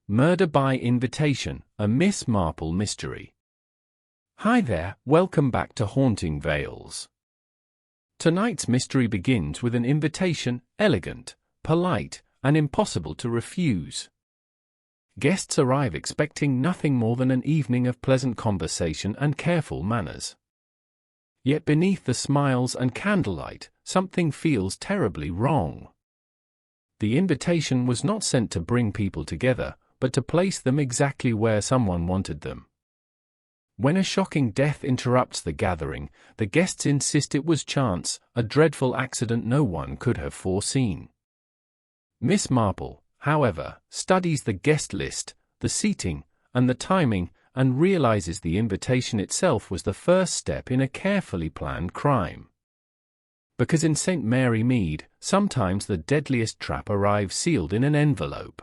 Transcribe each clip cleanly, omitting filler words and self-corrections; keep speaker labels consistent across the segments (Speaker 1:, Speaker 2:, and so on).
Speaker 1: Murder by Invitation, a Miss Marple mystery. Hi there, welcome back to Haunting Vales. Tonight's mystery begins with an invitation, elegant, polite, and impossible to refuse. Guests arrive expecting nothing more than an evening of pleasant conversation and careful manners. Yet beneath the smiles and candlelight, something feels terribly wrong. The invitation was not sent to bring people together, but to place them exactly where someone wanted them. When a shocking death interrupts the gathering, the guests insist it was chance, a dreadful accident no one could have foreseen. Miss Marple, however, studies the guest list, the seating, and the timing, and realizes the invitation itself was the first step in a carefully planned crime. Because in St. Mary Mead, sometimes the deadliest trap arrives sealed in an envelope.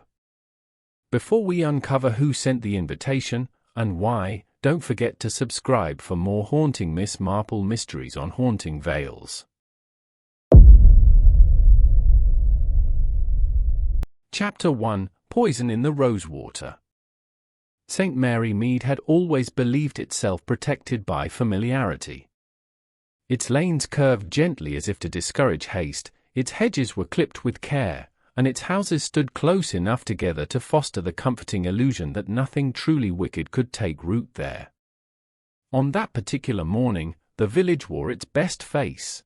Speaker 1: Before we uncover who sent the invitation, and why, don't forget to subscribe for more haunting Miss Marple mysteries on Haunting Vales. Chapter 1, Poison in the Rosewater. St. Mary Mead had always believed itself protected by familiarity. Its lanes curved gently as if to discourage haste, its hedges were clipped with care, and its houses stood close enough together to foster the comforting illusion that nothing truly wicked could take root there. On that particular morning, the village wore its best face.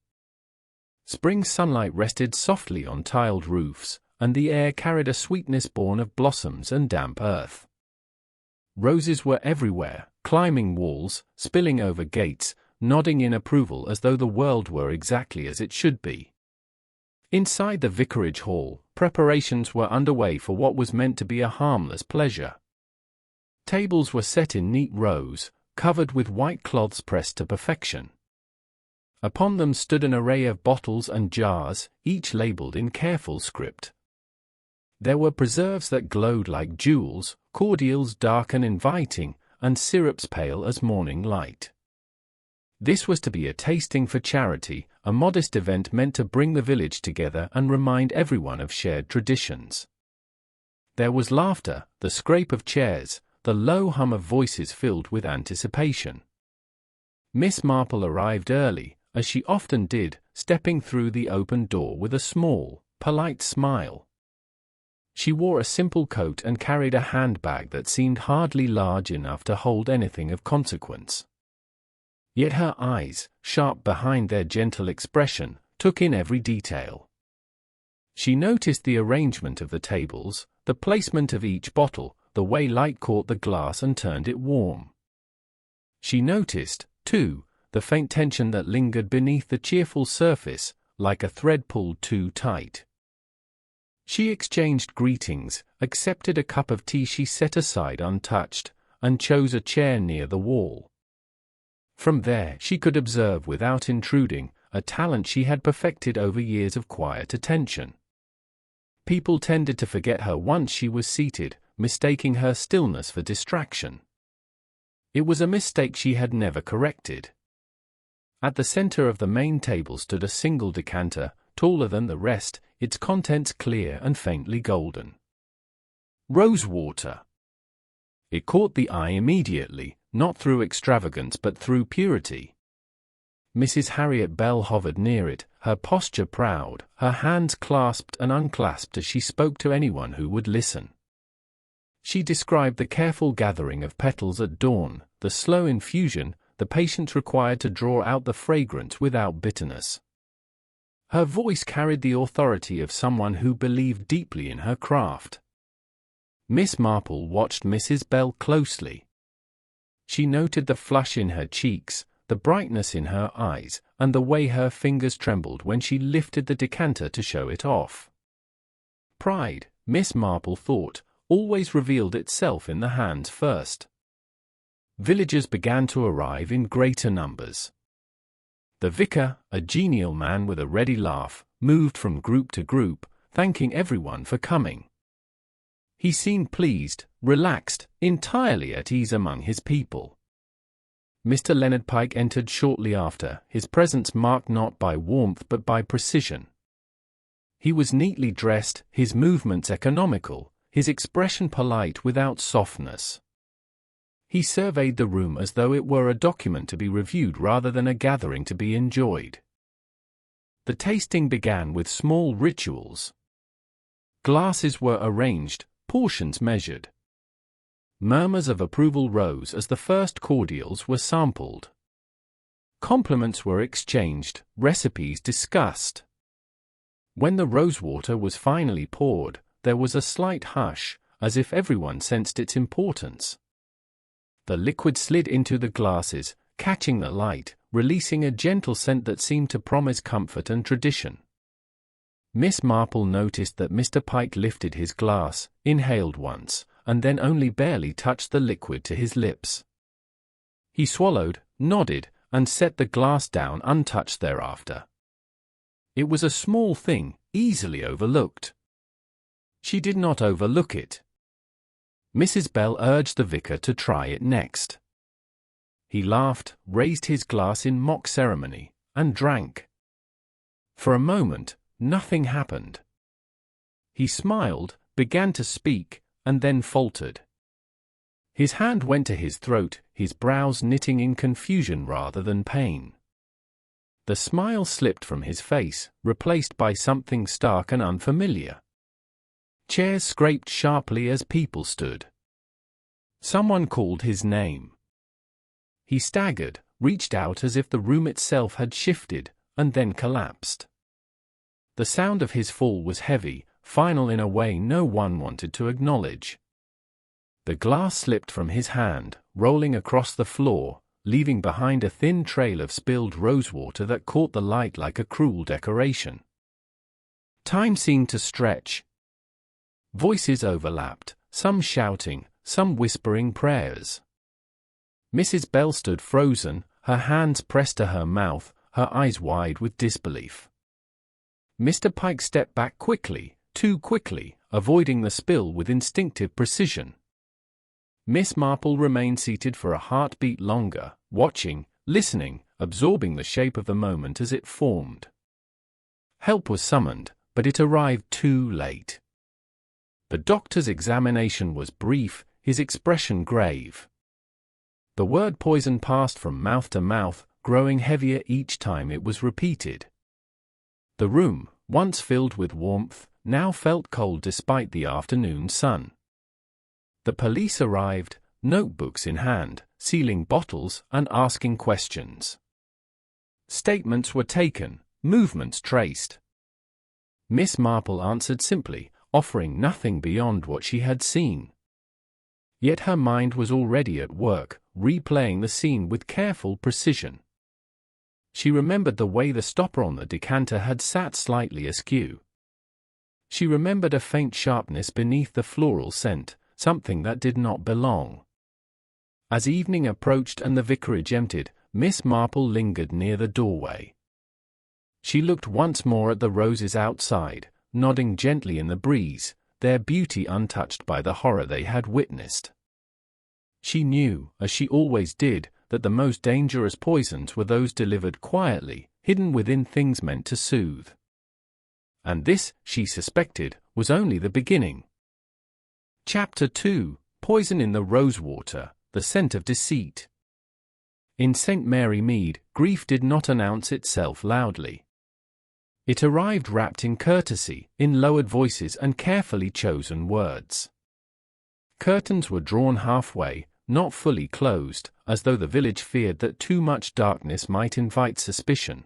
Speaker 1: Spring sunlight rested softly on tiled roofs, and the air carried a sweetness born of blossoms and damp earth. Roses were everywhere, climbing walls, spilling over gates, nodding in approval as though the world were exactly as it should be. Inside the vicarage hall, preparations were underway for what was meant to be a harmless pleasure. Tables were set in neat rows, covered with white cloths pressed to perfection. Upon them stood an array of bottles and jars, each labeled in careful script. There were preserves that glowed like jewels, cordials dark and inviting, and syrups pale as morning light. This was to be a tasting for charity, a modest event meant to bring the village together and remind everyone of shared traditions. There was laughter, the scrape of chairs, the low hum of voices filled with anticipation. Miss Marple arrived early, as she often did, stepping through the open door with a small, polite smile. She wore a simple coat and carried a handbag that seemed hardly large enough to hold anything of consequence. Yet her eyes, sharp behind their gentle expression, took in every detail. She noticed the arrangement of the tables, the placement of each bottle, the way light caught the glass and turned it warm. She noticed, too, the faint tension that lingered beneath the cheerful surface, like a thread pulled too tight. She exchanged greetings, accepted a cup of tea she set aside untouched, and chose a chair near the wall. From there she could observe without intruding, a talent she had perfected over years of quiet attention. People tended to forget her once she was seated, mistaking her stillness for distraction. It was a mistake she had never corrected. At the center of the main table stood a single decanter, taller than the rest, its contents clear and faintly golden. Rosewater. It caught the eye immediately, not through extravagance but through purity. Mrs. Harriet Bell hovered near it, her posture proud, her hands clasped and unclasped as she spoke to anyone who would listen. She described the careful gathering of petals at dawn, the slow infusion, the patience required to draw out the fragrance without bitterness. Her voice carried the authority of someone who believed deeply in her craft. Miss Marple watched Mrs. Bell closely. She noted the flush in her cheeks, the brightness in her eyes, and the way her fingers trembled when she lifted the decanter to show it off. Pride, Miss Marple thought, always revealed itself in the hands first. Villagers began to arrive in greater numbers. The vicar, a genial man with a ready laugh, moved from group to group, thanking everyone for coming. He seemed pleased, relaxed, entirely at ease among his people. Mr. Leonard Pike entered shortly after, his presence marked not by warmth but by precision. He was neatly dressed, his movements economical, his expression polite without softness. He surveyed the room as though it were a document to be reviewed rather than a gathering to be enjoyed. The tasting began with small rituals. Glasses were arranged, portions measured. Murmurs of approval rose as the first cordials were sampled. Compliments were exchanged, recipes discussed. When the rosewater was finally poured, there was a slight hush, as if everyone sensed its importance. The liquid slid into the glasses, catching the light, releasing a gentle scent that seemed to promise comfort and tradition. Miss Marple noticed that Mr. Pike lifted his glass, inhaled once, and then only barely touched the liquid to his lips. He swallowed, nodded, and set the glass down untouched thereafter. It was a small thing, easily overlooked. She did not overlook it. Mrs. Bell urged the vicar to try it next. He laughed, raised his glass in mock ceremony, and drank. For a moment, nothing happened. He smiled, began to speak, and then faltered. His hand went to his throat, his brows knitting in confusion rather than pain. The smile slipped from his face, replaced by something stark and unfamiliar. Chairs scraped sharply as people stood. Someone called his name. He staggered, reached out as if the room itself had shifted, and then collapsed. The sound of his fall was heavy, final in a way no one wanted to acknowledge. The glass slipped from his hand, rolling across the floor, leaving behind a thin trail of spilled rosewater that caught the light like a cruel decoration. Time seemed to stretch. Voices overlapped, some shouting, some whispering prayers. Mrs. Bell stood frozen, her hands pressed to her mouth, her eyes wide with disbelief. Mr. Pike stepped back quickly, too quickly, avoiding the spill with instinctive precision. Miss Marple remained seated for a heartbeat longer, watching, listening, absorbing the shape of the moment as it formed. Help was summoned, but it arrived too late. The doctor's examination was brief, his expression grave. The word poison passed from mouth to mouth, growing heavier each time it was repeated. The room, once filled with warmth, now felt cold despite the afternoon sun. The police arrived, notebooks in hand, sealing bottles and asking questions. Statements were taken, movements traced. Miss Marple answered simply, offering nothing beyond what she had seen. Yet her mind was already at work, replaying the scene with careful precision. She remembered the way the stopper on the decanter had sat slightly askew. She remembered a faint sharpness beneath the floral scent, something that did not belong. As evening approached and the vicarage emptied, Miss Marple lingered near the doorway. She looked once more at the roses outside, nodding gently in the breeze, their beauty untouched by the horror they had witnessed. She knew, as she always did, that the most dangerous poisons were those delivered quietly, hidden within things meant to soothe. And this, she suspected, was only the beginning. Chapter 2: Poison in the Rosewater, the Scent of Deceit. In St. Mary Mead, grief did not announce itself loudly. It arrived wrapped in courtesy, in lowered voices and carefully chosen words. Curtains were drawn halfway, not fully closed, as though the village feared that too much darkness might invite suspicion.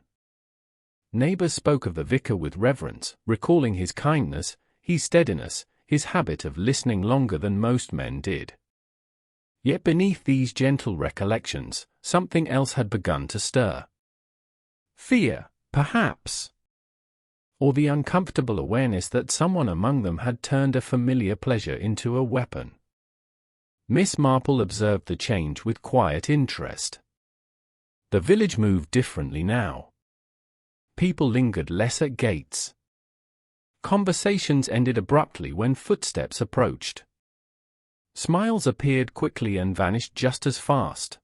Speaker 1: Neighbors spoke of the vicar with reverence, recalling his kindness, his steadiness, his habit of listening longer than most men did. Yet beneath these gentle recollections, something else had begun to stir. Fear, perhaps. Or the uncomfortable awareness that someone among them had turned a familiar pleasure into a weapon. Miss Marple observed the change with quiet interest. The village moved differently now. People lingered less at gates. Conversations ended abruptly when footsteps approached. Smiles appeared quickly and vanished just as fast.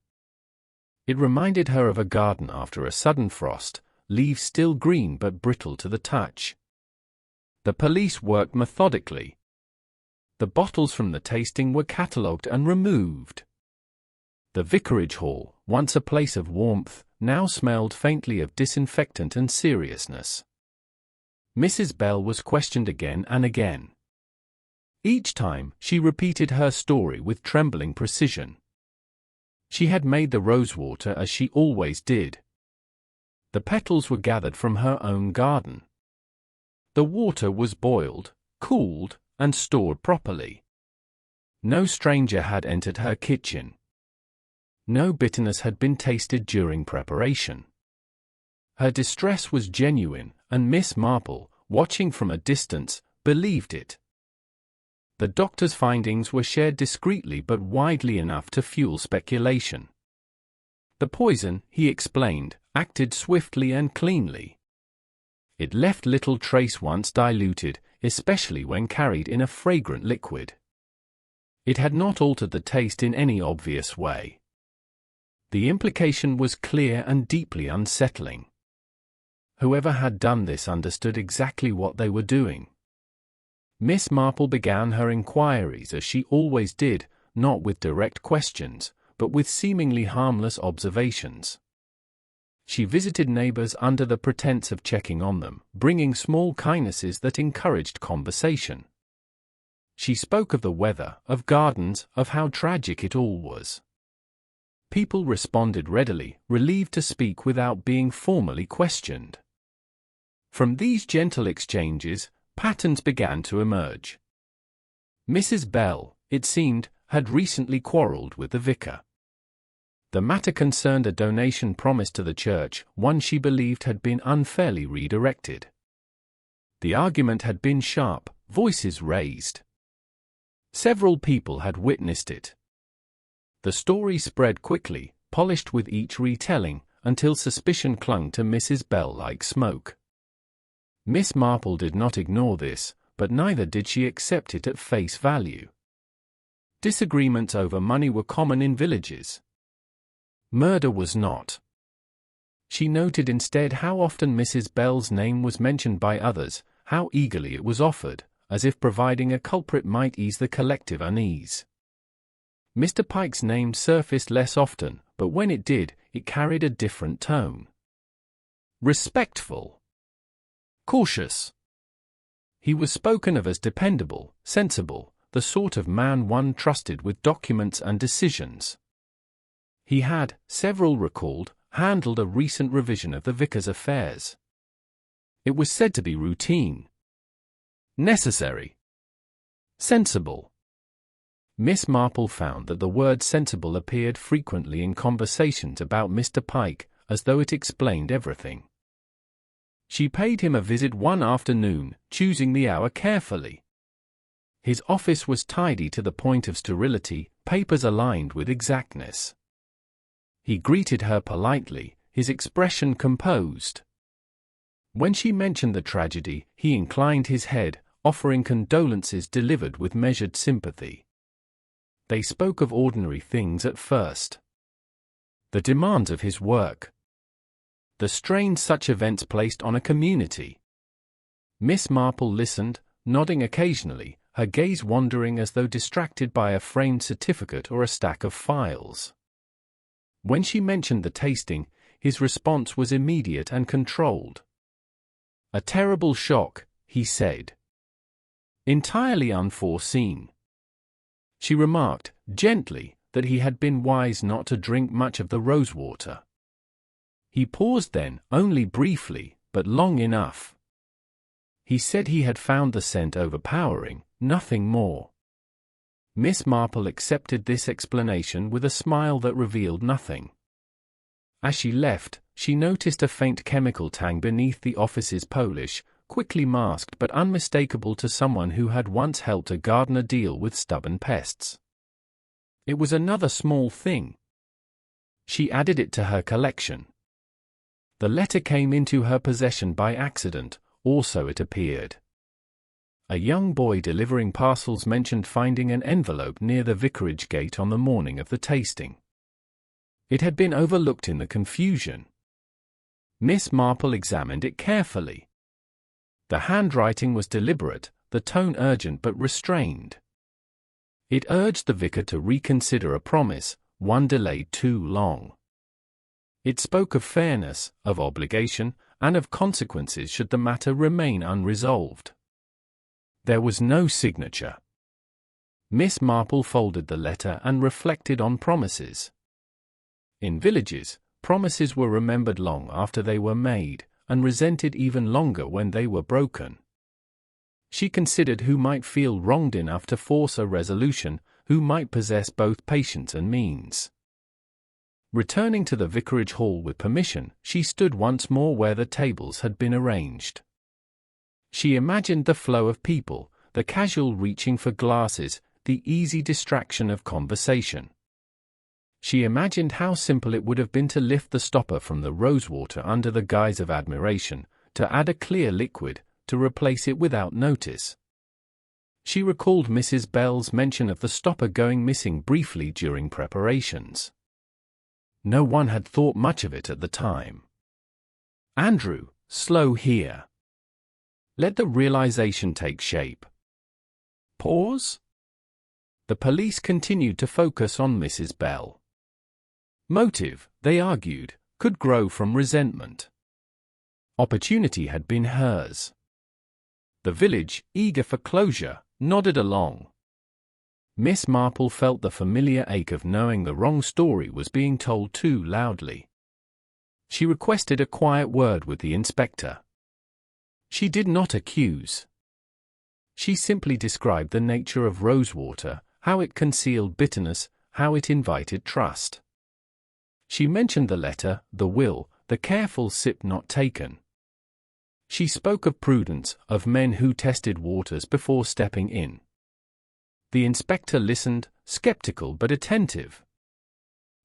Speaker 1: It reminded her of a garden after a sudden frost, leaves still green but brittle to the touch. The police worked methodically. The bottles from the tasting were catalogued and removed. The vicarage hall, once a place of warmth, now smelled faintly of disinfectant and seriousness. Mrs. Bell was questioned again and again. Each time, she repeated her story with trembling precision. She had made the rosewater as she always did. The petals were gathered from her own garden. The water was boiled, cooled, and stored properly. No stranger had entered her kitchen. No bitterness had been tasted during preparation. Her distress was genuine, and Miss Marple, watching from a distance, believed it. The doctor's findings were shared discreetly but widely enough to fuel speculation. The poison, he explained, acted swiftly and cleanly. It left little trace once diluted, especially when carried in a fragrant liquid. It had not altered the taste in any obvious way. The implication was clear and deeply unsettling. Whoever had done this understood exactly what they were doing. Miss Marple began her inquiries as she always did, not with direct questions, but with seemingly harmless observations. She visited neighbors under the pretense of checking on them, bringing small kindnesses that encouraged conversation. She spoke of the weather, of gardens, of how tragic it all was. People responded readily, relieved to speak without being formally questioned. From these gentle exchanges, patterns began to emerge. Mrs. Bell, it seemed, had recently quarreled with the vicar. The matter concerned a donation promised to the church, one she believed had been unfairly redirected. The argument had been sharp, voices raised. Several people had witnessed it. The story spread quickly, polished with each retelling, until suspicion clung to Mrs. Bell like smoke. Miss Marple did not ignore this, but neither did she accept it at face value. Disagreements over money were common in villages. Murder was not. She noted instead how often Mrs. Bell's name was mentioned by others, how eagerly it was offered, as if providing a culprit might ease the collective unease. Mr. Pike's name surfaced less often, but when it did, it carried a different tone. Respectful. Cautious. He was spoken of as dependable, sensible, the sort of man one trusted with documents and decisions. He had, several recalled, handled a recent revision of the vicar's affairs. It was said to be routine. Necessary. Sensible. Miss Marple found that the word sensible appeared frequently in conversations about Mr. Pike, as though it explained everything. She paid him a visit one afternoon, choosing the hour carefully. His office was tidy to the point of sterility, papers aligned with exactness. He greeted her politely, his expression composed. When she mentioned the tragedy, he inclined his head, offering condolences delivered with measured sympathy. They spoke of ordinary things at first. The demands of his work. The strain such events placed on a community. Miss Marple listened, nodding occasionally, her gaze wandering as though distracted by a framed certificate or a stack of files. When she mentioned the tasting, his response was immediate and controlled. A terrible shock, he said. Entirely unforeseen. She remarked, gently, that he had been wise not to drink much of the rosewater. He paused then, only briefly, but long enough. He said he had found the scent overpowering, nothing more. Miss Marple accepted this explanation with a smile that revealed nothing. As she left, she noticed a faint chemical tang beneath the office's polish, quickly masked but unmistakable to someone who had once helped a gardener deal with stubborn pests. It was another small thing. She added it to her collection. The letter came into her possession by accident, or so it appeared. A young boy delivering parcels mentioned finding an envelope near the vicarage gate on the morning of the tasting. It had been overlooked in the confusion. Miss Marple examined it carefully. The handwriting was deliberate, the tone urgent but restrained. It urged the vicar to reconsider a promise, one delayed too long. It spoke of fairness, of obligation, and of consequences should the matter remain unresolved. There was no signature. Miss Marple folded the letter and reflected on promises. In villages, promises were remembered long after they were made, and resented even longer when they were broken. She considered who might feel wronged enough to force a resolution, who might possess both patience and means. Returning to the vicarage hall with permission, she stood once more where the tables had been arranged. She imagined the flow of people, the casual reaching for glasses, the easy distraction of conversation. She imagined how simple it would have been to lift the stopper from the rosewater under the guise of admiration, to add a clear liquid, to replace it without notice. She recalled Mrs. Bell's mention of the stopper going missing briefly during preparations. No one had thought much of it at the time. Andrew, slow here. Let the realization take shape. Pause. The police continued to focus on Mrs. Bell. Motive, they argued, could grow from resentment. Opportunity had been hers. The village, eager for closure, nodded along. Miss Marple felt the familiar ache of knowing the wrong story was being told too loudly. She requested a quiet word with the inspector. She did not accuse. She simply described the nature of Rosewater, how it concealed bitterness, how it invited trust. She mentioned the letter, the will, the careful sip not taken. She spoke of prudence, of men who tested waters before stepping in. The inspector listened, skeptical but attentive.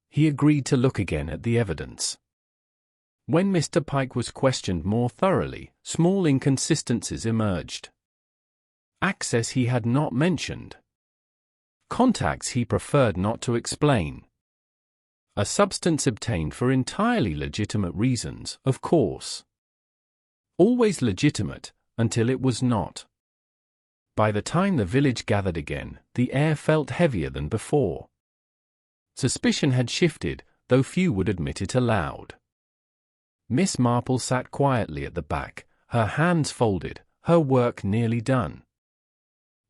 Speaker 1: He agreed to look again at the evidence. When Mr. Pike was questioned more thoroughly, small inconsistencies emerged. Access he had not mentioned. Contacts he preferred not to explain. A substance obtained for entirely legitimate reasons, of course. Always legitimate, until it was not. By the time the village gathered again, the air felt heavier than before. Suspicion had shifted, though few would admit it aloud. Miss Marple sat quietly at the back, her hands folded, her work nearly done.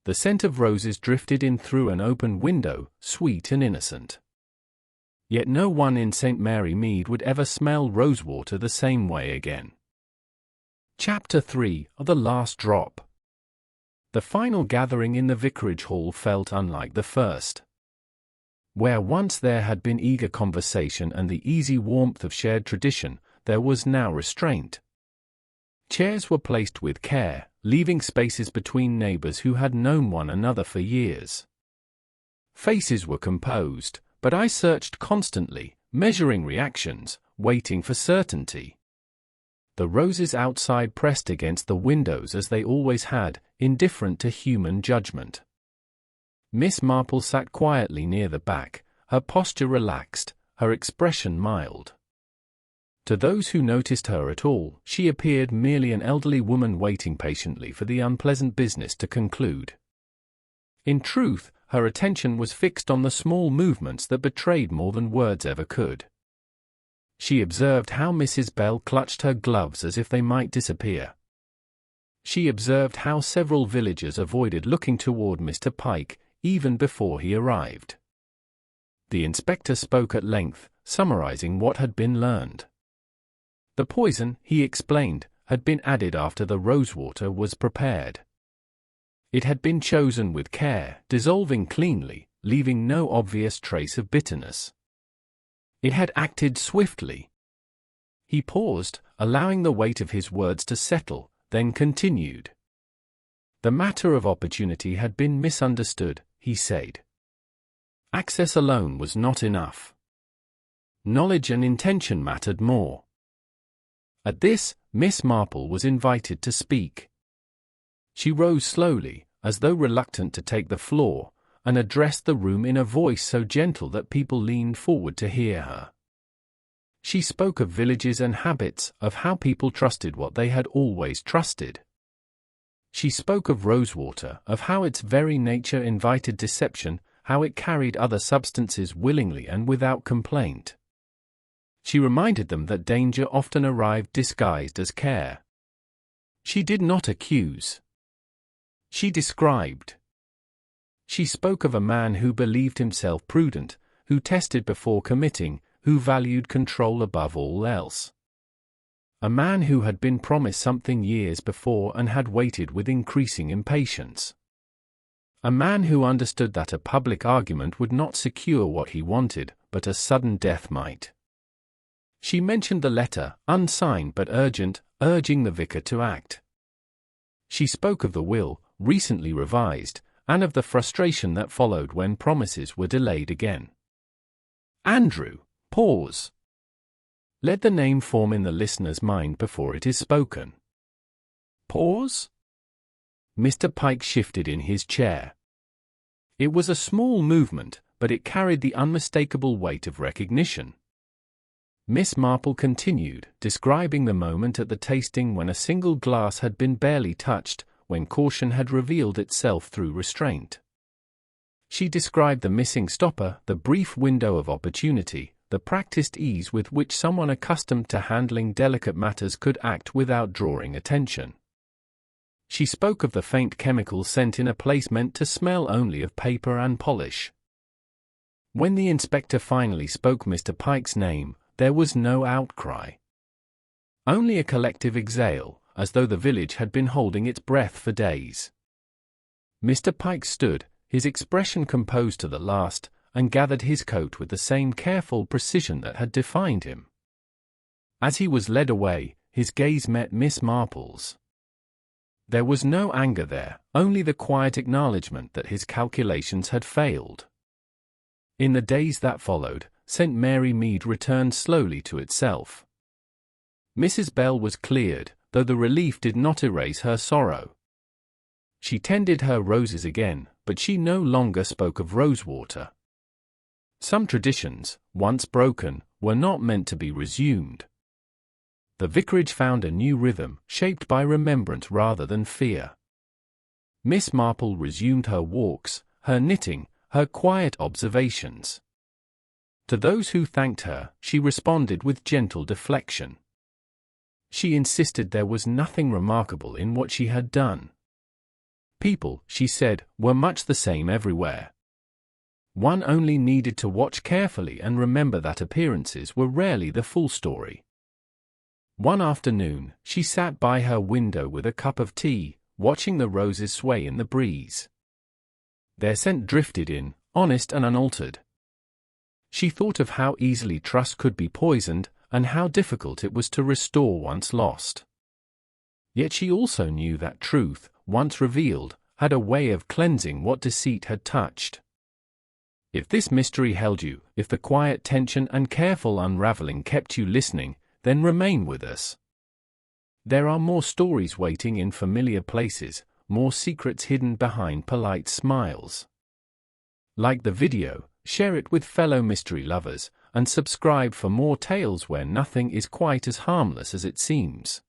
Speaker 1: The scent of roses drifted in through an open window, sweet and innocent. Yet no one in St. Mary Mead would ever smell Rosewater the same way again. Chapter 3, The Last Drop. The final gathering in the vicarage hall felt unlike the first. Where once there had been eager conversation and the easy warmth of shared tradition, there was now restraint. Chairs were placed with care, leaving spaces between neighbors who had known one another for years. Faces were composed, but I searched constantly, measuring reactions, waiting for certainty. The roses outside pressed against the windows as they always had, indifferent to human judgment. Miss Marple sat quietly near the back, her posture relaxed, her expression mild. To those who noticed her at all, she appeared merely an elderly woman waiting patiently for the unpleasant business to conclude. In truth, her attention was fixed on the small movements that betrayed more than words ever could. She observed how Mrs. Bell clutched her gloves as if they might disappear. She observed how several villagers avoided looking toward Mr. Pike, even before he arrived. The inspector spoke at length, summarizing what had been learned. The poison, he explained, had been added after the rosewater was prepared. It had been chosen with care, dissolving cleanly, leaving no obvious trace of bitterness. It had acted swiftly. He paused, allowing the weight of his words to settle, then continued. The matter of opportunity had been misunderstood, he said. Access alone was not enough. Knowledge and intention mattered more. At this, Miss Marple was invited to speak. She rose slowly, as though reluctant to take the floor, and addressed the room in a voice so gentle that people leaned forward to hear her. She spoke of villages and habits, of how people trusted what they had always trusted. She spoke of Rosewater, of how its very nature invited deception, how it carried other substances willingly and without complaint. She reminded them that danger often arrived disguised as care. She did not accuse. She described. She spoke of a man who believed himself prudent, who tested before committing, who valued control above all else. A man who had been promised something years before and had waited with increasing impatience. A man who understood that a public argument would not secure what he wanted, but a sudden death might. She mentioned the letter, unsigned but urgent, urging the vicar to act. She spoke of the will, recently revised, and of the frustration that followed when promises were delayed again. Andrew, pause. Let the name form in the listener's mind before it is spoken. Pause? Mr. Pike shifted in his chair. It was a small movement, but it carried the unmistakable weight of recognition. Miss Marple continued, describing the moment at the tasting when a single glass had been barely touched, when caution had revealed itself through restraint. She described the missing stopper, the brief window of opportunity, the practiced ease with which someone accustomed to handling delicate matters could act without drawing attention. She spoke of the faint chemical scent in a place meant to smell only of paper and polish. When the inspector finally spoke Mr. Pike's name, there was no outcry. Only a collective exhale, as though the village had been holding its breath for days. Mr. Pike stood, his expression composed to the last, and gathered his coat with the same careful precision that had defined him. As he was led away, his gaze met Miss Marple's. There was no anger there, only the quiet acknowledgement that his calculations had failed. In the days that followed, St. Mary Mead returned slowly to itself. Mrs. Bell was cleared, though the relief did not erase her sorrow. She tended her roses again, but she no longer spoke of Rosewater. Some traditions, once broken, were not meant to be resumed. The vicarage found a new rhythm, shaped by remembrance rather than fear. Miss Marple resumed her walks, her knitting, her quiet observations. To those who thanked her, she responded with gentle deflection. She insisted there was nothing remarkable in what she had done. People, she said, were much the same everywhere. One only needed to watch carefully and remember that appearances were rarely the full story. One afternoon, she sat by her window with a cup of tea, watching the roses sway in the breeze. Their scent drifted in, honest and unaltered. She thought of how easily trust could be poisoned, and how difficult it was to restore once lost. Yet she also knew that truth, once revealed, had a way of cleansing what deceit had touched. If this mystery held you, if the quiet tension and careful unraveling kept you listening, then remain with us. There are more stories waiting in familiar places, more secrets hidden behind polite smiles. Like the video, share it with fellow mystery lovers, and subscribe for more tales where nothing is quite as harmless as it seems.